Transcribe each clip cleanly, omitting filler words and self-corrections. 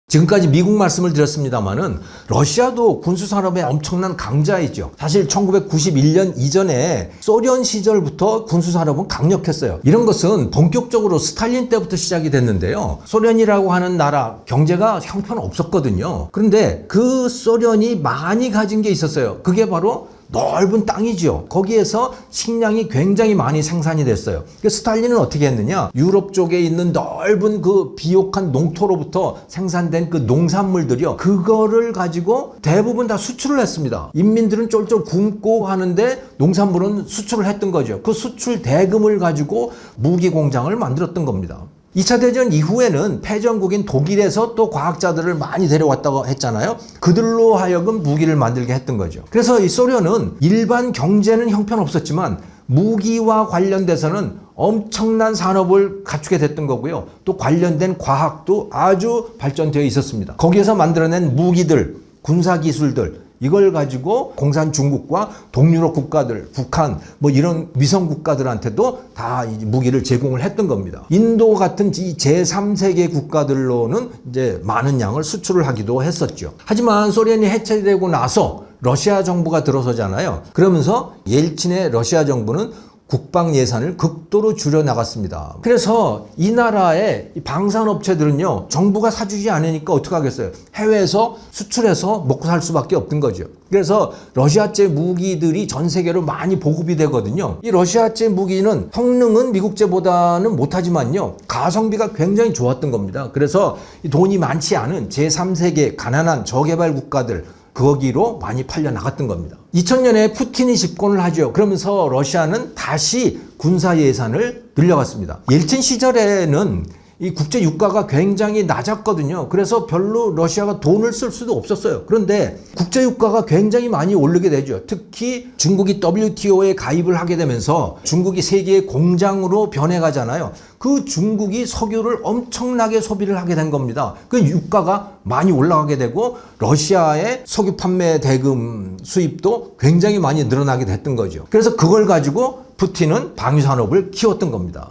지금까지 미국 말씀을 드렸습니다만은 러시아도 군수산업의 엄청난 강자이죠. 사실 1991년 이전에 소련 시절부터 군수산업은 강력했어요. 이런 것은 본격적으로 스탈린 때부터 시작이 됐는데요. 소련이라고 하는 나라 경제가 형편없었거든요. 그런데 그 소련이 많이 가진 게 있었어요. 그게 바로 넓은 땅이죠. 거기에서 식량이 굉장히 많이 생산이 됐어요. 스탈린은 어떻게 했느냐? 유럽 쪽에 있는 넓은 그 비옥한 농토로부터 생산된 그 농산물들이요. 그거를 가지고 대부분 다 수출을 했습니다. 인민들은 쫄쫄 굶고 하는데 농산물은 수출을 했던 거죠. 그 수출 대금을 가지고 무기 공장을 만들었던 겁니다. 2차 대전 이후에는 패전국인 독일에서 또 과학자들을 많이 데려왔다고 했잖아요. 그들로 하여금 무기를 만들게 했던 거죠. 그래서 이 소련은 일반 경제는 형편없었지만 무기와 관련돼서는 엄청난 산업을 갖추게 됐던 거고요. 또 관련된 과학도 아주 발전되어 있었습니다. 거기에서 만들어낸 무기들, 군사기술들, 이걸 가지고 공산 중국과 동유럽 국가들, 북한 뭐 이런 위성 국가들한테도 다 무기를 제공을 했던 겁니다. 인도 같은 이 제3세계 국가들로는 이제 많은 양을 수출을 하기도 했었죠. 하지만 소련이 해체되고 나서 러시아 정부가 들어서잖아요. 그러면서 옐친의 러시아 정부는 국방 예산을 극도로 줄여 나갔습니다. 그래서 이 나라의 방산업체들은요, 정부가 사주지 않으니까 어떻게 하겠어요? 해외에서 수출해서 먹고 살 수밖에 없던 거죠. 그래서 러시아제 무기들이 전 세계로 많이 보급이 되거든요. 이 러시아제 무기는 성능은 미국제보다는 못하지만요, 가성비가 굉장히 좋았던 겁니다. 그래서 돈이 많지 않은 제3세계 가난한 저개발 국가들, 거기로 많이 팔려 나갔던 겁니다. 2000년에 푸틴이 집권을 하죠. 그러면서 러시아는 다시 군사 예산을 늘려갔습니다. 옐친 시절에는 이 국제 유가가 굉장히 낮았거든요. 그래서 별로 러시아가 돈을 쓸 수도 없었어요. 그런데 국제 유가가 굉장히 많이 오르게 되죠. 특히 중국이 WTO에 가입을 하게 되면서 중국이 세계의 공장으로 변해가잖아요. 그 중국이 석유를 엄청나게 소비를 하게 된 겁니다. 그 유가가 많이 올라가게 되고 러시아의 석유 판매 대금 수입도 굉장히 많이 늘어나게 됐던 거죠. 그래서 그걸 가지고 푸틴은 방위 산업을 키웠던 겁니다.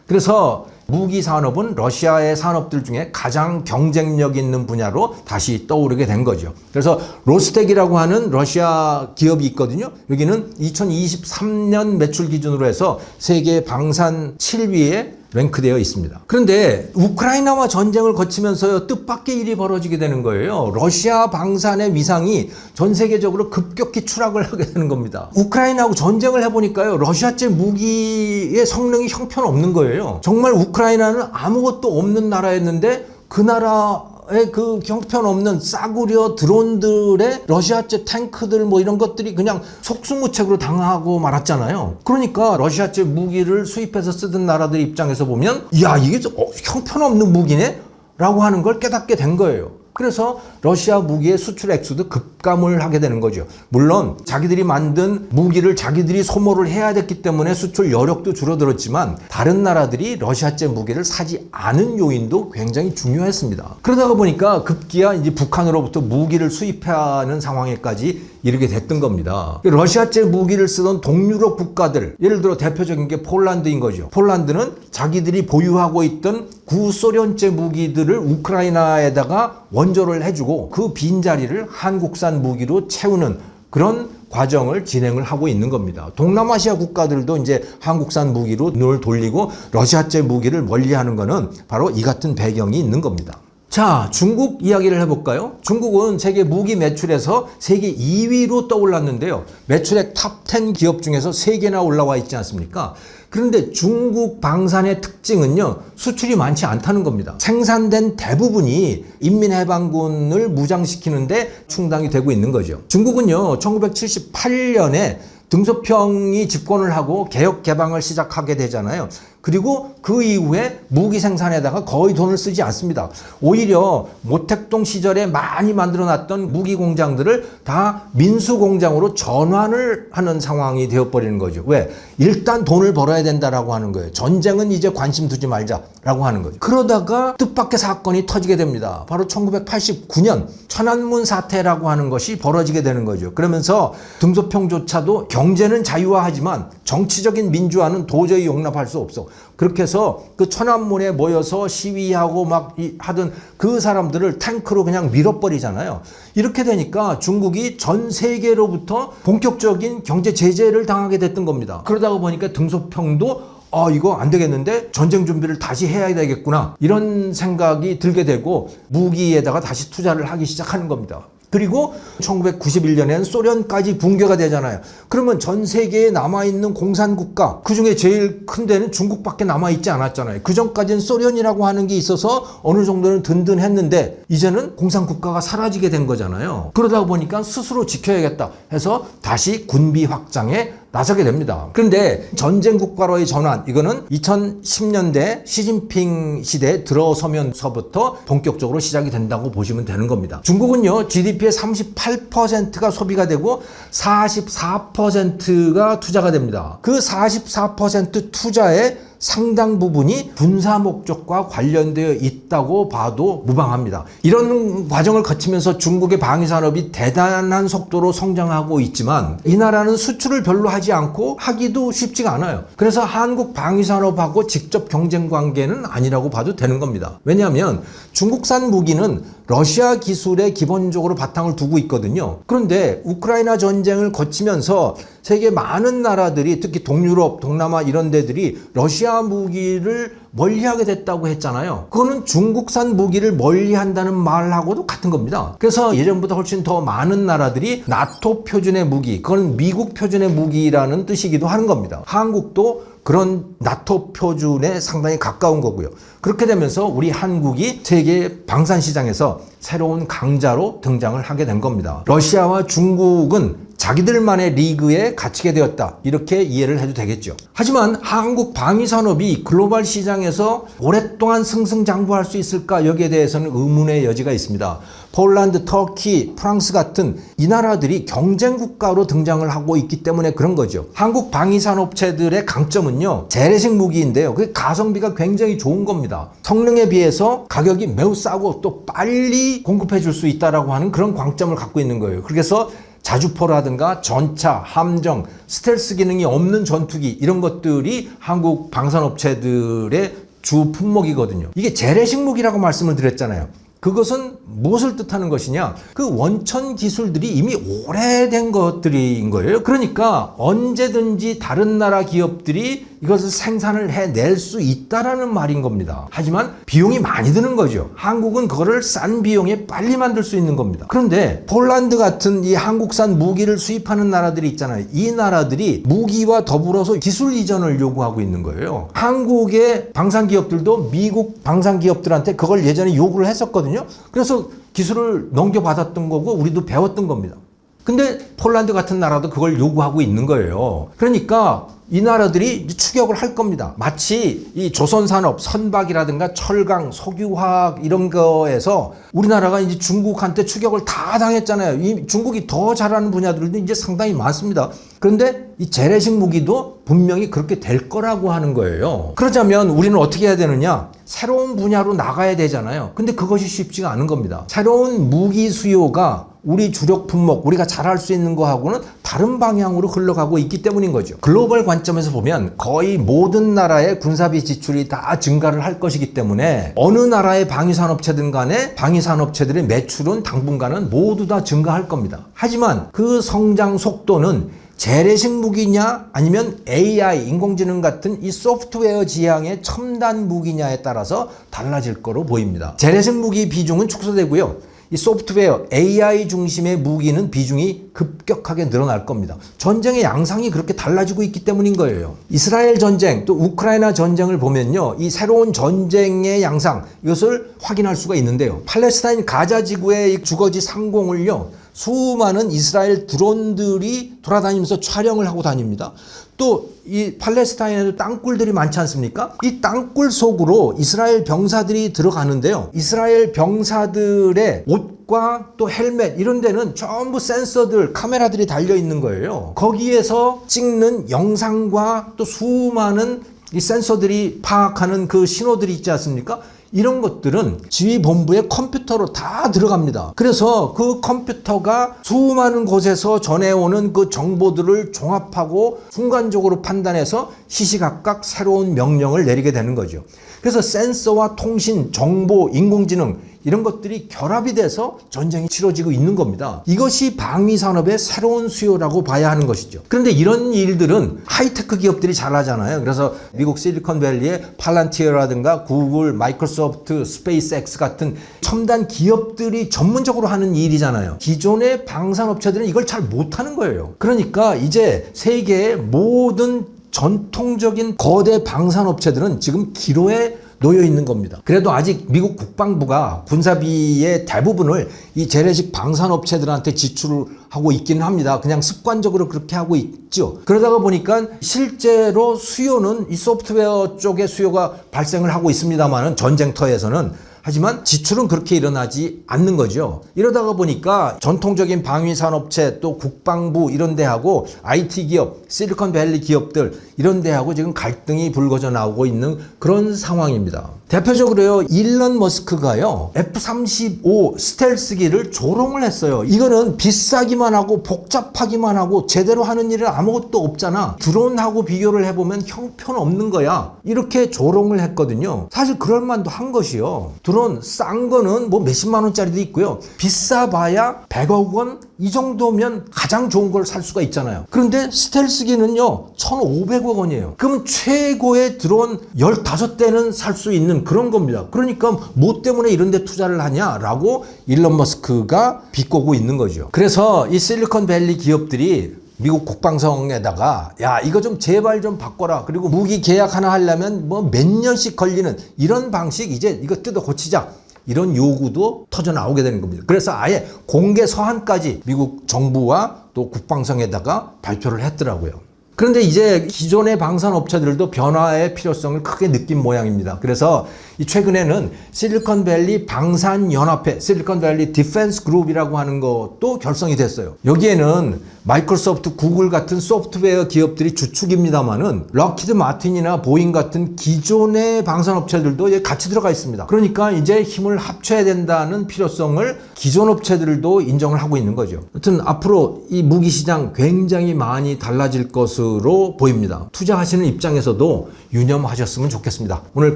그래서 무기 산업은 러시아의 산업들 중에 가장 경쟁력 있는 분야로 다시 떠오르게 된 거죠. 그래서 로스텍이라고 하는 러시아 기업이 있거든요. 여기는 2023년 매출 기준으로 해서 세계 방산 7위에 랭크되어 있습니다. 그런데 우크라이나와 전쟁을 거치면서 뜻밖의 일이 벌어지게 되는 거예요. 러시아 방산의 위상이 전 세계적으로 급격히 추락을 하게 되는 겁니다. 우크라이나하고 전쟁을 해보니까요, 러시아제 무기의 성능이 형편없는 거예요. 정말 우크라이나는 아무것도 없는 나라였는데 그 나라의 그 형편없는 싸구려 드론들의 러시아제 탱크들 뭐 이런 것들이 그냥 속수무책으로 당하고 말았잖아요. 그러니까 러시아제 무기를 수입해서 쓰던 나라들 입장에서 보면 야, 이게 형편없는 무기네? 라고 하는 걸 깨닫게 된 거예요. 그래서 러시아 무기의 수출 액수도 급감을 하게 되는 거죠. 물론 자기들이 만든 무기를 자기들이 소모를 해야 됐기 때문에 수출 여력도 줄어들었지만 다른 나라들이 러시아제 무기를 사지 않은 요인도 굉장히 중요했습니다. 그러다가 보니까 급기야 이제 북한으로부터 무기를 수입하는 상황에까지 이르게 됐던 겁니다. 러시아제 무기를 쓰던 동유럽 국가들, 예를 들어 대표적인 게 폴란드인 거죠. 폴란드는 자기들이 보유하고 있던 구소련제 무기들을 우크라이나에다가 원조를 해주고 그 빈자리를 한국산 무기로 채우는 그런 과정을 진행을 하고 있는 겁니다. 동남아시아 국가들도 이제 한국산 무기로 눈을 돌리고 러시아제 무기를 멀리하는 거는 바로 이 같은 배경이 있는 겁니다. 자, 중국 이야기를 해볼까요? 중국은 세계 무기 매출에서 세계 2위로 떠올랐는데요. 매출액 탑 10 기업 중에서 3개나 올라와 있지 않습니까? 그런데 중국 방산의 특징은요, 수출이 많지 않다는 겁니다. 생산된 대부분이 인민해방군을 무장시키는데 충당이 되고 있는 거죠. 중국은요, 1978년에 등소평이 집권을 하고 개혁 개방을 시작하게 되잖아요. 그리고 그 이후에 무기 생산에다가 거의 돈을 쓰지 않습니다. 오히려 모택동 시절에 많이 만들어놨던 무기 공장들을 다 민수 공장으로 전환을 하는 상황이 되어버리는 거죠. 왜? 일단 돈을 벌어야 된다라고 하는 거예요. 전쟁은 이제 관심 두지 말자라고 하는 거죠. 그러다가 뜻밖의 사건이 터지게 됩니다. 바로 1989년 천안문 사태라고 하는 것이 벌어지게 되는 거죠. 그러면서 등소평조차도 경제는 자유화하지만 정치적인 민주화는 도저히 용납할 수 없어. 그렇게 해서 그 천안문에 모여서 시위하고 막 하던 그 사람들을 탱크로 그냥 밀어버리잖아요. 이렇게 되니까 중국이 전 세계로부터 본격적인 경제 제재를 당하게 됐던 겁니다. 그러다가 보니까 등소평도 이거 안 되겠는데 전쟁 준비를 다시 해야 되겠구나, 이런 생각이 들게 되고 무기에다가 다시 투자를 하기 시작하는 겁니다. 그리고 1991년에는 소련까지 붕괴가 되잖아요. 그러면 전 세계에 남아있는 공산국가, 그중에 제일 큰 데는 중국밖에 남아있지 않았잖아요. 그전까지는 소련이라고 하는 게 있어서 어느 정도는 든든했는데 이제는 공산국가가 사라지게 된 거잖아요. 그러다 보니까 스스로 지켜야겠다 해서 다시 군비 확장에 나서게 됩니다. 그런데 전쟁 국가로의 전환, 이거는 2010년대 시진핑 시대에 들어서면서부터 본격적으로 시작이 된다고 보시면 되는 겁니다. 중국은요, GDP의 38%가 소비가 되고 44%가 투자가 됩니다. 그 44% 투자에 상당 부분이 군사 목적과 관련되어 있다고 봐도 무방합니다. 이런 과정을 거치면서 중국의 방위산업이 대단한 속도로 성장하고 있지만 이 나라는 수출을 별로 하지 않고 하기도 쉽지가 않아요. 그래서 한국 방위산업하고 직접 경쟁 관계는 아니라고 봐도 되는 겁니다. 왜냐하면 중국산 무기는 러시아 기술에 기본적으로 바탕을 두고 있거든요. 그런데 우크라이나 전쟁을 거치면서 세계 많은 나라들이, 특히 동유럽, 동남아 이런 데들이 러시아 무기를 멀리하게 됐다고 했잖아요. 그거는 중국산 무기를 멀리한다는 말하고도 같은 겁니다. 그래서 예전보다 훨씬 더 많은 나라들이 나토 표준의 무기, 그건 미국 표준의 무기라는 뜻이기도 하는 겁니다. 한국도 그런 나토 표준에 상당히 가까운 거고요. 그렇게 되면서 우리 한국이 세계 방산 시장에서 새로운 강자로 등장을 하게 된 겁니다. 러시아와 중국은 자기들만의 리그에 갇히게 되었다, 이렇게 이해를 해도 되겠죠. 하지만 한국 방위산업이 글로벌 시장에서 오랫동안 승승장구할 수 있을까, 여기에 대해서는 의문의 여지가 있습니다. 폴란드, 터키, 프랑스 같은 이 나라들이 경쟁 국가로 등장을 하고 있기 때문에 그런 거죠. 한국 방위산업체들의 강점은요, 재래식 무기인데요, 그 가성비가 굉장히 좋은 겁니다. 성능에 비해서 가격이 매우 싸고 또 빨리 공급해 줄 수 있다라고 하는 그런 광점을 갖고 있는 거예요. 그래서 자주포라든가 전차, 함정, 스텔스 기능이 없는 전투기, 이런 것들이 한국 방산업체들의 주 품목이거든요. 이게 재래식 무기라고 말씀을 드렸잖아요. 그것은 무엇을 뜻하는 것이냐? 그 원천 기술들이 이미 오래된 것들인 거예요. 그러니까 언제든지 다른 나라 기업들이 이것을 생산을 해낼 수 있다라는 말인 겁니다. 하지만 비용이 많이 드는 거죠. 한국은 그거를 싼 비용에 빨리 만들 수 있는 겁니다. 그런데 폴란드 같은 이 한국산 무기를 수입하는 나라들이 있잖아요. 이 나라들이 무기와 더불어서 기술 이전을 요구하고 있는 거예요. 한국의 방산기업들도 미국 방산기업들한테 그걸 예전에 요구를 했었거든요. 그래서 기술을 넘겨받았던 거고 우리도 배웠던 겁니다. 근데 폴란드 같은 나라도 그걸 요구하고 있는 거예요. 그러니까 이 나라들이 추격을 할 겁니다. 마치 이 조선산업, 선박이라든가 철강, 석유화학 이런 거에서 우리나라가 이제 중국한테 추격을 다 당했잖아요. 이 중국이 더 잘하는 분야들도 이제 상당히 많습니다. 그런데 이 재래식 무기도 분명히 그렇게 될 거라고 하는 거예요. 그러자면 우리는 어떻게 해야 되느냐? 새로운 분야로 나가야 되잖아요. 근데 그것이 쉽지가 않은 겁니다. 새로운 무기 수요가 우리 주력 품목, 우리가 잘할 수 있는 거하고는 다른 방향으로 흘러가고 있기 때문인 거죠. 글로벌 관점에서 보면 거의 모든 나라의 군사비 지출이 다 증가를 할 것이기 때문에 어느 나라의 방위산업체든 간에 방위산업체들의 매출은 당분간은 모두 다 증가할 겁니다. 하지만 그 성장 속도는 재래식 무기냐 아니면 AI, 인공지능 같은 이 소프트웨어 지향의 첨단 무기냐에 따라서 달라질 거로 보입니다. 재래식 무기 비중은 축소되고요. 이 소프트웨어, AI 중심의 무기는 비중이 급격하게 늘어날 겁니다. 전쟁의 양상이 그렇게 달라지고 있기 때문인 거예요. 이스라엘 전쟁, 또 우크라이나 전쟁을 보면요, 이 새로운 전쟁의 양상, 이것을 확인할 수가 있는데요. 팔레스타인 가자 지구의 주거지 상공을요, 수많은 이스라엘 드론들이 돌아다니면서 촬영을 하고 다닙니다. 또 이 팔레스타인에도 땅굴들이 많지 않습니까? 이 땅굴 속으로 이스라엘 병사들이 들어가는데요. 이스라엘 병사들의 옷과 또 헬멧 이런 데는 전부 센서들, 카메라들이 달려 있는 거예요. 거기에서 찍는 영상과 또 수많은 이 센서들이 파악하는 그 신호들이 있지 않습니까? 이런 것들은 지휘본부의 컴퓨터로 다 들어갑니다. 그래서 그 컴퓨터가 수많은 곳에서 전해오는 그 정보들을 종합하고 순간적으로 판단해서 시시각각 새로운 명령을 내리게 되는 거죠. 그래서 센서와 통신, 정보, 인공지능 이런 것들이 결합이 돼서 전쟁이 치러지고 있는 겁니다. 이것이 방위 산업의 새로운 수요라고 봐야 하는 것이죠. 그런데 이런 일들은 하이테크 기업들이 잘하잖아요. 그래서 미국 실리콘밸리의 팔란티어라든가 구글, 마이크로소프트, 스페이스X 같은 첨단 기업들이 전문적으로 하는 일이잖아요. 기존의 방산업체들은 이걸 잘 못하는 거예요. 그러니까 이제 세계의 모든 전통적인 거대 방산업체들은 지금 기로에 놓여 있는 겁니다. 그래도 아직 미국 국방부가 군사비의 대부분을 이 재래식 방산업체들한테 지출을 하고 있기는 합니다. 그냥 습관적으로 그렇게 하고 있죠. 그러다가 보니까 실제로 수요는 이 소프트웨어 쪽의 수요가 발생을 하고 있습니다만은 전쟁터에서는 하지만 지출은 그렇게 일어나지 않는 거죠. 이러다가 보니까 전통적인 방위산업체 또 국방부 이런 데하고 IT 기업, 실리콘밸리 기업들 이런 데하고 지금 갈등이 불거져 나오고 있는 그런 상황입니다. 대표적으로요, 일론 머스크가요, F-35 스텔스기를 조롱을 했어요. 이거는 비싸기만 하고 복잡하기만 하고 제대로 하는 일은 아무것도 없잖아. 드론하고 비교를 해보면 형편없는 거야. 이렇게 조롱을 했거든요. 사실 그럴 만도 한 것이요. 드론 싼 거는 뭐 몇십만 원짜리도 있고요. 비싸봐야 100억 원 이 정도면 가장 좋은 걸 살 수가 있잖아요. 그런데 스텔스기는요 1,500억 원이에요. 그러면 최고의 드론 15대는 살 수 있는 그런 겁니다. 그러니까 뭐 때문에 이런 데 투자를 하냐라고 일론 머스크가 비꼬고 있는 거죠. 그래서 이 실리콘밸리 기업들이 미국 국방성에다가 야 이거 좀 제발 좀 바꿔라. 그리고 무기 계약 하나 하려면 뭐 몇 년씩 걸리는 이런 방식 이제 이거 뜯어 고치자. 이런 요구도 터져 나오게 되는 겁니다. 그래서 아예 공개 서한까지 미국 정부와 또 국방성에다가 발표를 했더라고요. 그런데 이제 기존의 방산업체들도 변화의 필요성을 크게 느낀 모양입니다. 그래서 최근에는 실리콘밸리 방산연합회, 실리콘밸리 디펜스 그룹이라고 하는 것도 결성이 됐어요. 여기에는 마이크로소프트, 구글 같은 소프트웨어 기업들이 주축입니다만은 럭히드 마틴이나 보잉 같은 기존의 방산업체들도 같이 들어가 있습니다. 그러니까 이제 힘을 합쳐야 된다는 필요성을 기존 업체들도 인정을 하고 있는 거죠. 하여튼 앞으로 이 무기 시장 굉장히 많이 달라질 것으로 보입니다. 투자하시는 입장에서도 유념하셨으면 좋겠습니다. 오늘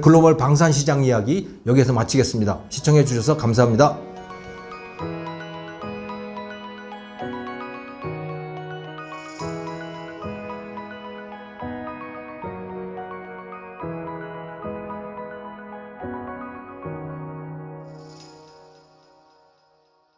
글로벌 방산 시장 이야기 여기에서 마치겠습니다. 시청해 주셔서 감사합니다.